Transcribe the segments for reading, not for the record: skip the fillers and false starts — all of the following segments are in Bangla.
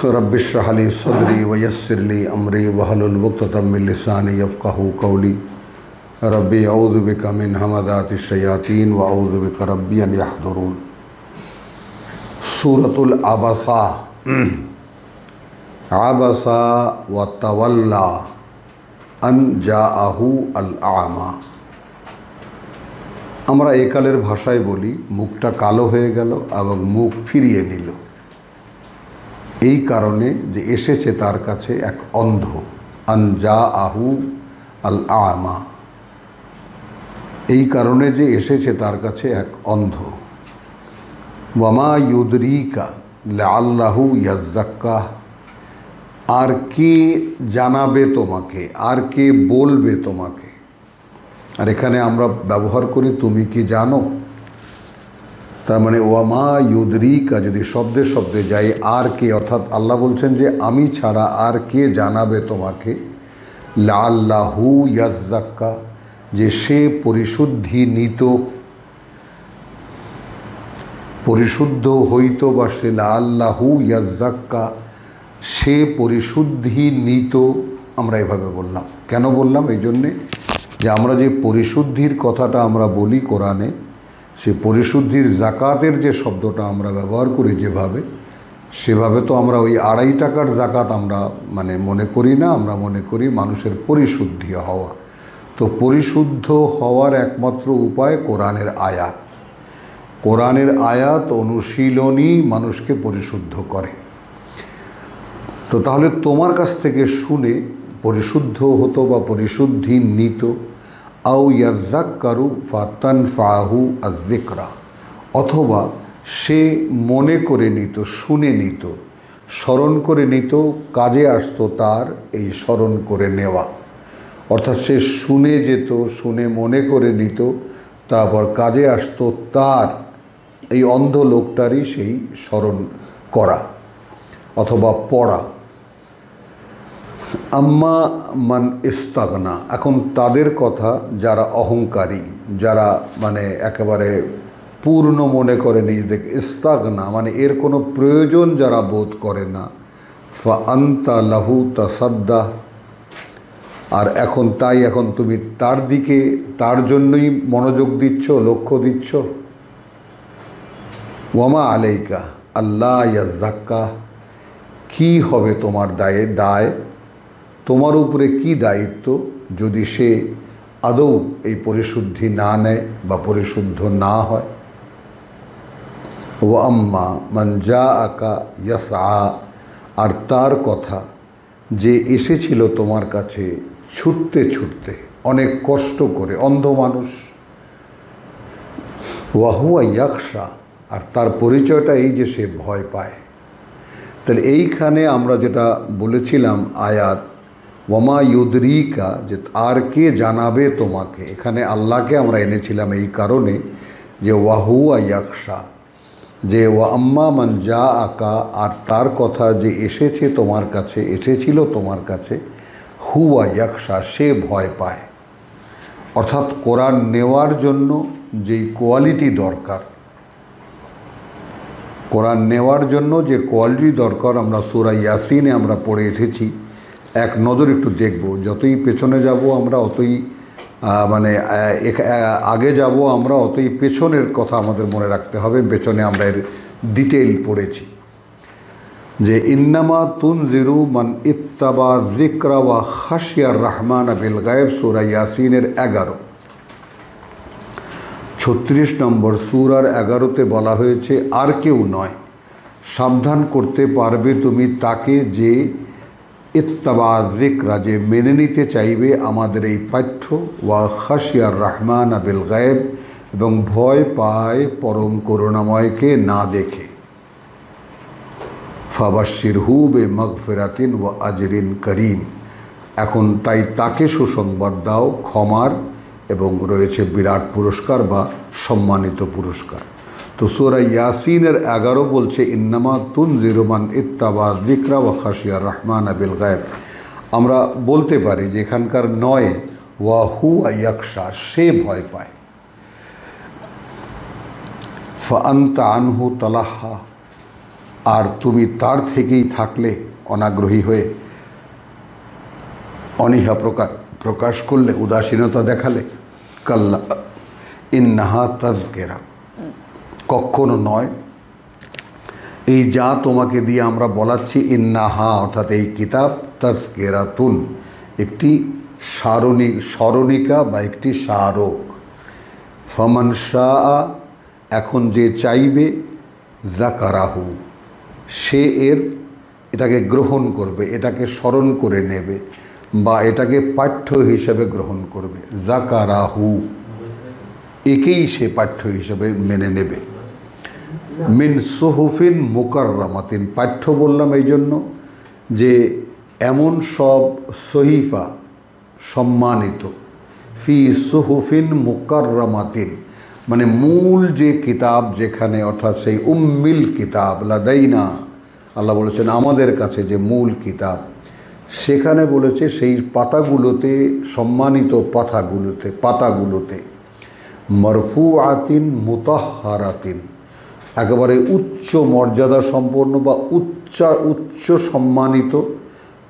रब्बिश्रह ली सदरी वयस्सिर ली अमरी वहलुल उक़दतम मिन लिसानी यफ़क़हू क़ौली रब्बी अऊज़ु बिका मिन हमज़ाति शयातीन व अऊज़ु बिका रब्बी अन यहज़ुरून। सूरतुल अबसा। अबसा व तवल्ला अन जाअहू अल आमा। আমরা একালের ভাষায় বলি মুখটা কালো হয়ে গেল এবং মুখ ফিরিয়ে নিল, এই কারণে যে এসেছে তার কাছে এক অন্ধ। আনজা আহু আল আমা, এই কারণে যে এসেছে তার কাছে এক অন্ধ। ওয়ামা ইউদরিকা লাআল্লাহু ইয়াজ্জাক্কা, আর কে জানাবে তোমাকে, আর কে বলবে তোমাকে। আর এখানে আমরা ব্যবহার করি তুমি কি জানো, তার মানে ওয়ামা ইউদরিকা যদি শব্দে শব্দে যাই আর কে, অর্থাৎ আল্লাহ বলছেন যে আমি ছাড়া আর কে জানাবে তোমাকে। লাআল্লাহু ইয়াজ্জাক্কা, যে সে পরিশুদ্ধি নিত, পরিশুদ্ধ হইত, বা সে লাআল্লাহু ইয়াজ্জাক্কা সে পরিশুদ্ধি নিত। আমরা এভাবে বললাম, কেন বললাম? এই জন্যে যে আমরা যে পরিশুদ্ধির কথাটা আমরা বলি কোরআনে, সে পরিশুদ্ধির জাকাতের যে শব্দটা আমরা ব্যবহার করি যেভাবে, সেভাবে তো আমরা ওই 2.5 টাকার জাকাত আমরা মনে করি না। আমরা মনে করি মানুষের পরিশুদ্ধি হওয়া। তো পরিশুদ্ধ হওয়ার একমাত্র উপায় কোরআনের আয়াত। কোরআনের আয়াত অনুশীলনী মানুষকে পরিশুদ্ধ করে। তো তাহলে তোমার কাছ থেকে শুনে পরিশুদ্ধ হতো বা পরিশুদ্ধি নিত। আও ইয়াজ্জাক্কারু ফাতানফাহু আয-যিকরা, অথবা সে মনে করে নিত, শুনে নিত, স্মরণ করে নিত, কাজে আসতো তার এই স্মরণ করে নেওয়া। অর্থাৎ সে শুনে যেত, শুনে মনে করে নিত, তারপর কাজে আসতো তার এই অন্ধ লোকটারই সেই স্মরণ করা অথবা পড়া। আম্মা মান ইস্তাগনা, এখন তাদের কথা যারা অহংকারী, যারা একেবারে পূর্ণ মনে করে নিজেদেরকে, ইস্তাগনা এর কোনো প্রয়োজন যারা বোধ করে না। ফা আনতা লাহু তাসাদ্দা, আর এখন তুমি তার দিকে, তার জন্যই মনোযোগ দিচ্ছ, লক্ষ্য দিচ্ছ। ওয়ামা আলাইকা আল্লাহ ইয়াজ্জাক্কা, কি হবে তোমার দায়, তোমার উপরে কি দায়িত্ব যদি সে আদৌ এই পরিশুদ্ধি না নেয় বা পরিশুদ্ধ না হয়। ওয়া আম্মা মান জাআকা ইয়াসআ, আর তার কথা যে এসেছিল তোমার কাছে ছুটতে ছুটতে, অনেক কষ্ট করে, অন্ধ মানুষ। ওয়া হুয়া ইয়াখশা, আর তার পরিচয়টা এই যে সে ভয় পায়। তাহলে এইখানে আমরা যেটা বলেছিলাম আয়াত ওয়ামা ইউদরিকা, যে আর কে জানাবে তোমাকে, এখানে আল্লাহকে আমরা এনেছিলাম এই কারণে যে ওয়াহুয়া ইয়াখশা, যে ওয়া আম্মা মান জাআকা, আর তার কথা যে এসেছে তোমার কাছে, এসেছিল তোমার কাছে, হুয়া ইয়াখশা সে ভয় পায়। অর্থাৎ কোরআন নেওয়ার জন্য যেই কোয়ালিটি দরকার, কোরআন নেওয়ার জন্য যে কোয়ালিটি দরকার আমরা সূরা ইয়াসিনে আমরা পড়ে এসেছি। এক নজর একটু দেখব, যতই পেছনে যাব আমরা অতই আগে যাব আমরা, অতই পেছনের কথা আমাদের মনে রাখতে হবে। পেছনে আমরা এর ডিটেইল পড়েছি যে ইন্নামা তুনজিরু মান ইত্তাবা যিকরা ওয়া খাশিয়ার রহমান বিল গায়ব, সূরা ইয়াসিনের 11। 36 নম্বর সূরার 11তে বলা হয়েছে আর কেউ নয়, সাবধান করতে পারবে তুমি তাকে যে ইত্তাবা যিকরা, যে মেনে নিতে চাইবে আমাদের এই পাঠ্য, ওয়া খাশিয়ার রহমান বিল গায়ব, এবং ভয় পায় পরম করুণাময়কে না দেখে। ফাবাশশিরহু বিমাগফিরাতিন ওয়া আজরিন করিম, এখন তাই তাকে সুসংবাদ দাও ক্ষমার এবং রয়েছে বিরাট পুরস্কার বা সম্মানিত পুরস্কার। তো সূরা ইয়াসিনের 11 বলছে ইন্নামা তুনজিরু মান ইত্তাবা যিকরা ওয়া খাশিয়ার রহমান বিল গায়ব। আমরা বলতে পারি যে এখানকার নয় ওয়া হুয়া ইয়াখশা, সে ভয় পায়। ফা আনতা আনহু তালাহা, আর তুমি তার থেকেই থাকলে অনাগ্রহী হয়ে অনীহা প্রকাশ করলে, উদাসীনতা দেখালে। কাল্লা ইন্নাহা তাযকিরা, কখনো নয়। এই যা তোমাকে দিয়ে আমরা বলাচ্ছি, ইন্নাহা অর্থাৎ এই কিতাব, তাযকিরাতুন একটি স্মরণিকা বা একটি স্মারক। ফামান শাআ, এখন যে চাইবে, যাকারাহু সে এটাকে গ্রহণ করবে, এটাকে স্মরণ করে নেবে বা এটাকে পাঠ্য হিসেবে গ্রহণ করবে। যাকারাহু একেই সে পাঠ্য হিসেবে মেনে নেবে। মিন সুহুফিন মুকাররামাতিন, পাঠ্য বললাম এই জন্য যে এমন সব সহিফা সম্মানিত, ফি সুহুফিন মুকাররামাতিন মানে মূল যে কিতাব যেখানে, অর্থাৎ সেই উম্মিল কিতাব লাদাইনা, আল্লাহ বলেছেন আমাদের কাছে যে মূল কিতাব, সেখানে বলেছে সেই পাতাগুলোতে, সম্মানিত পাতাগুলোতে মারফুআতিন মুতাহহারাতিন, একেবারে উচ্চ মর্যাদা সম্পন্ন বা উচ্চ সম্মানিত,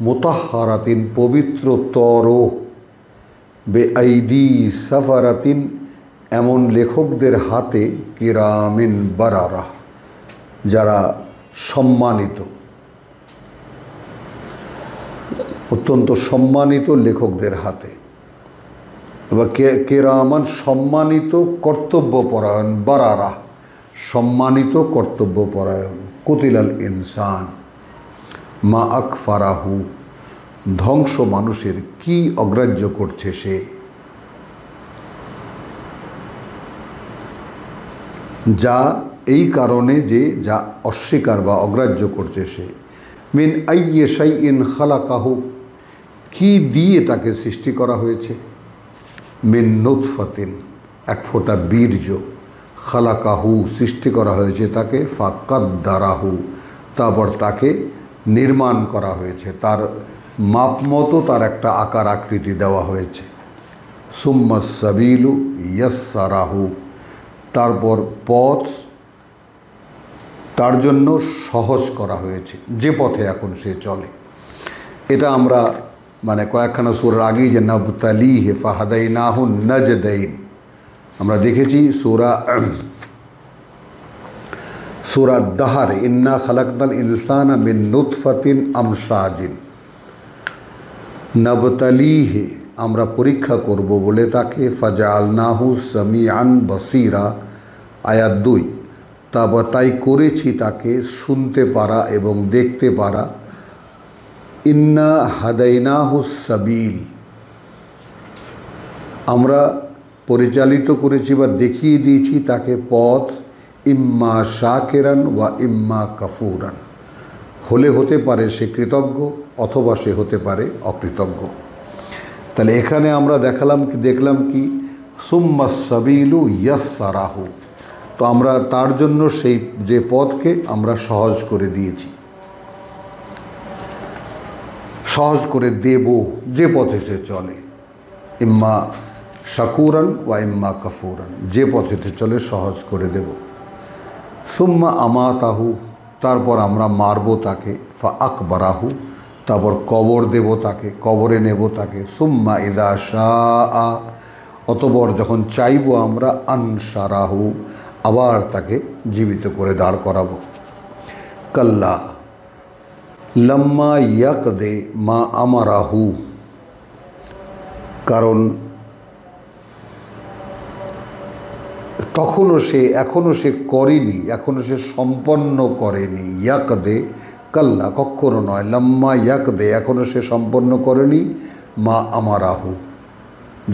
মুতাহহারাতিন পবিত্রতর, বেআইদি সাফারাতিন এমন লেখকদের হাতে, কিরামিন বারারা যারা সম্মানিত, অত্যন্ত সম্মানিত লেখকদের হাতে। বা কিরামান সম্মানিত কর্তব্যপরায়ণ, বারারা সম্মানিত কর্তব্যপরায়ণ। কুতিলাল ইনসান মা আকফারাহু, ধ্বংস মানুষের কি অগ্রাহ্য করছে সে, যা এই কারণে যে যা অস্বীকার বা অগ্রাহ্য করছে সে। মিন আইয়ি শাইইন খালাকাহু, কি দিয়ে তাকে সৃষ্টি করা হয়েছে। মিন নুতফাতিন, এক ফোঁটা বীর্য, খালাকাহু সৃষ্টি করা হয়েছে তাকে, ফাকাদ্দারাহু তারপর তাকে নির্মাণ করা হয়েছে, তার মাপ মতো তার একটা আকার আকৃতি দেওয়া হয়েছে। সুম্মা সাবিলু ইয়াসসারাহু, তারপর পথ তার জন্য সহজ করা হয়েছে, যে পথে এখন সে চলে। এটা আমরা মানে কয়েকখানা সূরার আগেই যে নাবতালিহি ফাহাদাইনাহু নাজদাইন আমরা দেখেছি। সূরা দাহার, ইন্না খালাকনাল ইনসানা মিন নুতফাতিন আমশাজিন নাবতালিহি, আমরা পরীক্ষা করব বলে তাকে, ফাজআলনাহু সামিআন বাসীরা, আয়াত 2। তারপর তাই করেছি তাকে শুনতে পারা এবং দেখতে পারা। ইন্না হাদাইনাহু সাবিল, আমরা পরিচালিত করেছি বা দেখিয়ে দিয়েছি তাকে পথ, ইম্মা শাকিরান ওয়া ইম্মা কাফুরান, হলে হতে পারে সে কৃতজ্ঞ অথবা সে হতে পারে অকৃতজ্ঞ। তাহলে এখানে আমরা দেখলাম কি সুম্মা সাবিলু ইয়াসসারাহু, তো আমরা তার জন্য সেই যে পথকে আমরা সহজ করে দিয়েছি, সহজ করে দেব যে পথে সে চলে। ইম্মা শাকুরান ওয়া ইম্মা কাফুরান, যে পথে সে চলে সহজ করে দেব। সুম্মা আমাতাহু, তারপর আমরা মারব তাকে, ফা আকবারাহু, তারপর কবর দেব তাকে, কবরে নেব তাকে। সুম্মা ইদা শাআ, অতঃপর যখন চাইব আমরা, আনশারাহু, আবার তাকে জীবিত করে দাঁড় করাবো। কাল্লা লাম্মা ইয়াকদে মা আমারাহু, কারণ এখনও সে করেনি, এখনও সে সম্পন্ন করেনি। ইয়াকদে কাল্লা, কখনো নয়। লাম্মা ইয়াকদে, এখনও সে সম্পন্ন করেনি, মা আমারাহু,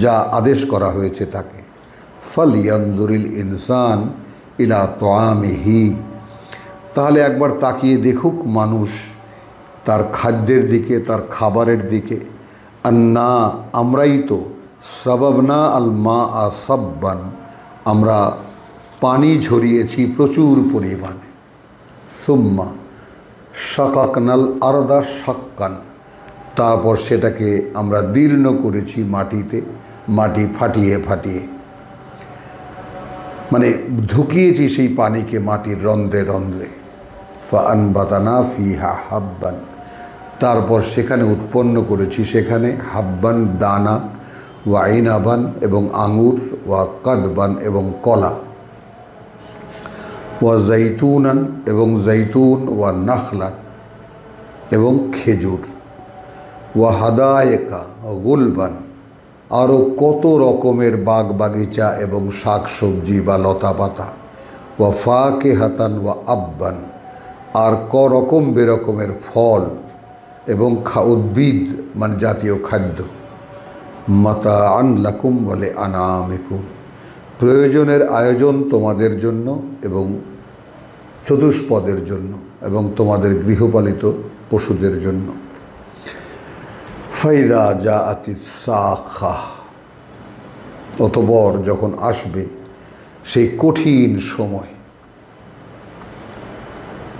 যা আদেশ করা হয়েছে তাকে। ফালিয়ানজুরিল ইনসান ইলা তাআমিহি, তাহলে একবার তাকিয়ে দেখুক মানুষ তার খাদ্যের দিকে, তার খাবারের দিকে। আন্না, আমরাই তো, সাবাবনা আল মা আ সাব্বান, আমরা পানি ঝরিয়েছি প্রচুর পরিমাণে। সুম্মা শাকাকনাল আরদা শাক্কান, তারপর সেটাকে আমরা দীর্ণ করেছি মাটিতে, মাটি ফাটিয়ে ফাটিয়ে, মানে ঢুকিয়েছি সেই পানিকে মাটির রন্ধ্রে রন্ধ্রে। ফাআনবাতানা ফিহা হাব্বান, তারপর সেখানে উৎপন্ন করেছি সেখানে হাব্বান দানা, ওয়া ইনাবান এবং আঙুর, ওয়া কাদবান এবং কলা, ওয়া জাইতুনান এবং জাইতুন, ওয়া নাখলান এবং খেজুর, ওয়া হাদায়েকা গুলবান আরও কত রকমের বাগ বাগিচা এবং শাক সবজি বা লতা পাতা, ওয়া ফাকিহাতান ওয়া আব্বান আর রকম বেরকমের ফল এবং উদ্ভিদ মানে জাতীয় খাদ্য, মাতাআন লাকুম বলে আনামিকুম প্রয়োজনের আয়োজন তোমাদের জন্য এবং চতুষ্পদের জন্য এবং তোমাদের গৃহপালিত পশুদের জন্য। ফাইদা জাআতিস সাখা, অতঃপর যখন আসবে সেই কঠিন সময়,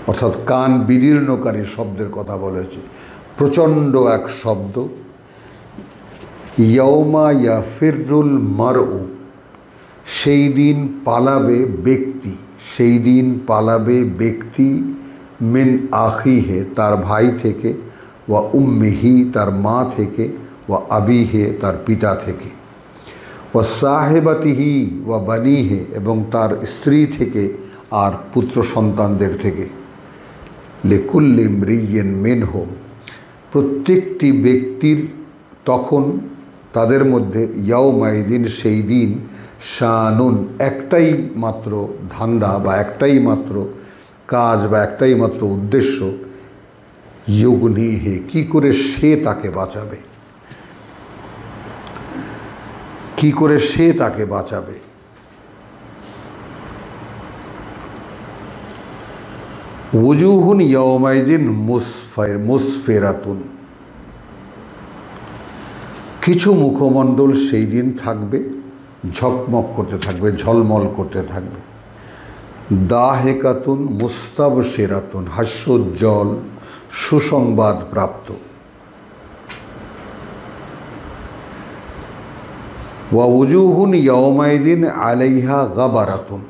অর্থাৎ কান বিদীর্ণকারী শব্দের কথা বলেছে, প্রচণ্ড এক শব্দ। ইয়াউমা ইয়াফিরুল মারউ, সেই দিন পালাবে ব্যক্তি, সেই দিন পালাবে ব্যক্তি, মিন আখিহে তার ভাই থেকে, ওয়া উম্মিহি তার মা থেকে, ওয়া আবিহে তার পিতা থেকে, ওয়া সাহেবাতিহি ওয়া বানিহে এবং তার স্ত্রী থেকে আর পুত্র সন্তানদের থেকে। লিকুল্লি ইমরিইন মিনহুম, প্রত্যেকটি ব্যক্তির তখন তাদের মধ্যে ইয়াউমাইদিন সেই দিন শানুন একটাই মাত্র ধান্দা বা একটাই মাত্র কাজ বা একটাই মাত্র উদ্দেশ্য, ইউগনিহে কি করে সে তাকে বাঁচাবে, কি করে সে তাকে বাঁচাবে। ওজুহুন ইয়াউমাইদিন মুসফিরাতুন, কিছু মুখমণ্ডল সেই দিন থাকবে ঝকমক করতে থাকবে, ঝলমল করতে থাকবে। দাহেকাতুন মুস্তাবশিরাতুন, হাস্যোজ্জ্বল সুসংবাদ প্রাপ্ত। ওয়া উজুহুন ইয়াউমাইদিন আলাইহা গাবারাতুন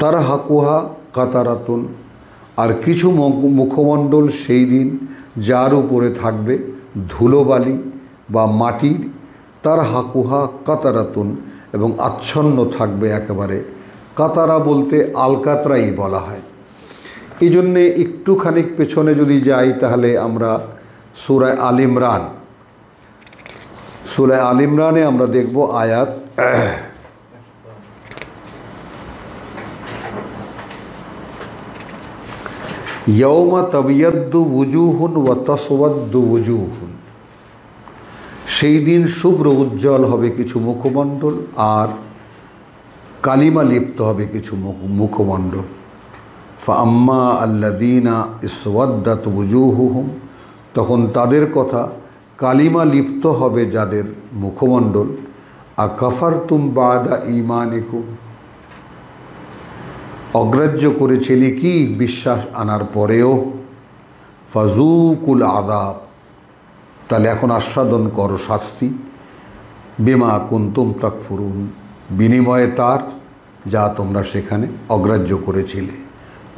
তারহাকুহা কাতারাতুন, আর কিছু মুখমণ্ডল সেই দিন যার উপরে থাকবে ধুলোবালি বা মাটির, তারহাকুহা কাতারাতুন এবং আচ্ছন্ন থাকবে একেবারে। কাতারা বলতে আলকাতরাই বলা হয়। এই জন্যে একটুখানি পেছনে যদি যাই তাহলে আমরা সূরা আল ইমরান, সূরা আল ইমরানে আমরা দেখব আয়াত ইয়াউমা তাবিয়াদ্দু ওয়ুজুহুন ওয়া তাসওয়াদ্দু ওয়ুজুহুন, সেই দিন শুভ্র উজ্জ্বল হবে কিছু মুখমণ্ডল আর কালিমা লিপ্ত হবে কিছু মুখমণ্ডল। ফাআম্মা আল্লাযীনা ইসওয়াদ্দাত ওয়ুজুহুহুম, তখন তাদের কথা কালিমা লিপ্ত হবে যাদের মুখমণ্ডল। আকাফারতুম বাদা ঈমানিকুম, অগ্রাহ্য করেছিলে কি বিশ্বাস আনার পরেও। ফাজুকুল আযাব, তাহলে এখন আস্বাদন করো শাস্তি। বিমা কুনতুম তাকফুরুন, বিনিময়ে তার যা তোমরা সেখানে অগ্রাহ্য করেছিলে।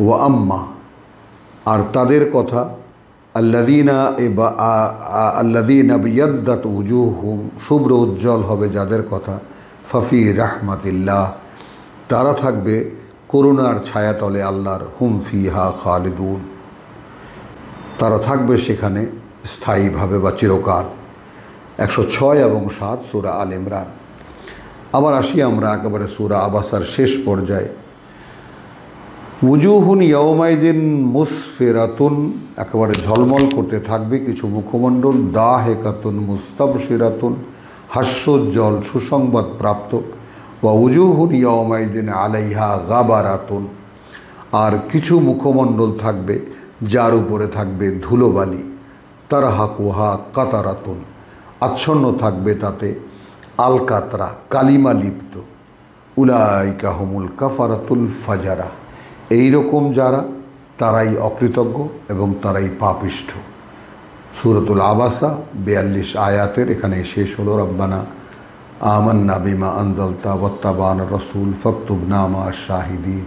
ওয়া আম্মা, আর তাদের কথা আল্লাযীনা বিয়াদ্দাত ওয়ুজুহুম, শুভ্র উজ্জ্বল হবে যাদের কথা। ফাফি রাহমাতিল্লাহ, তারা থাকবে করুণার ছায়াতলে আল্লাহর। হুম ফিহা খালিদুন, তারা থাকবে সেখানে স্থায়ীভাবে বা চিরকাল। 106 এবং 7 সূরা আল ইমরান। আবার আসি আমরা একেবারে সূরা আবাসার শেষ পর্যায়ে। ওয়ুজুহুন ইয়াউমাইদিন মুসফিরাতুন, একেবারে ঝলমল করতে থাকবে কিছু মুখমণ্ডল। দাহেকাতুন মুস্তাবশিরাতুন, হাস্যোজ্জ্বল সুসংবাদ প্রাপ্ত। ওয়া ওয়ুজুহুন ইয়াউমাইদিন আলাইহা গাবারাতুন, আর কিছু মুখমণ্ডল থাকবে যার উপরে থাকবে ধুলোবালি। তারহাকুহা কাতারাতুন, আচ্ছন্ন থাকবে তাতে আলকাতরা কালিমা লিপ্ত। উলাইকা হুমুল কাফারাতুল ফাজারা, এইরকম যারা তারাই অকৃতজ্ঞ এবং তারাই পাপিষ্ঠ। সূরাতুল আবাসা 42 আয়াতের এখানে শেষ হলো। রব্বানা আমান্না বিমা আনজালতা ওয়াত্তাবা'না রাসূল ফাকতুবনা মা শাহিদিন।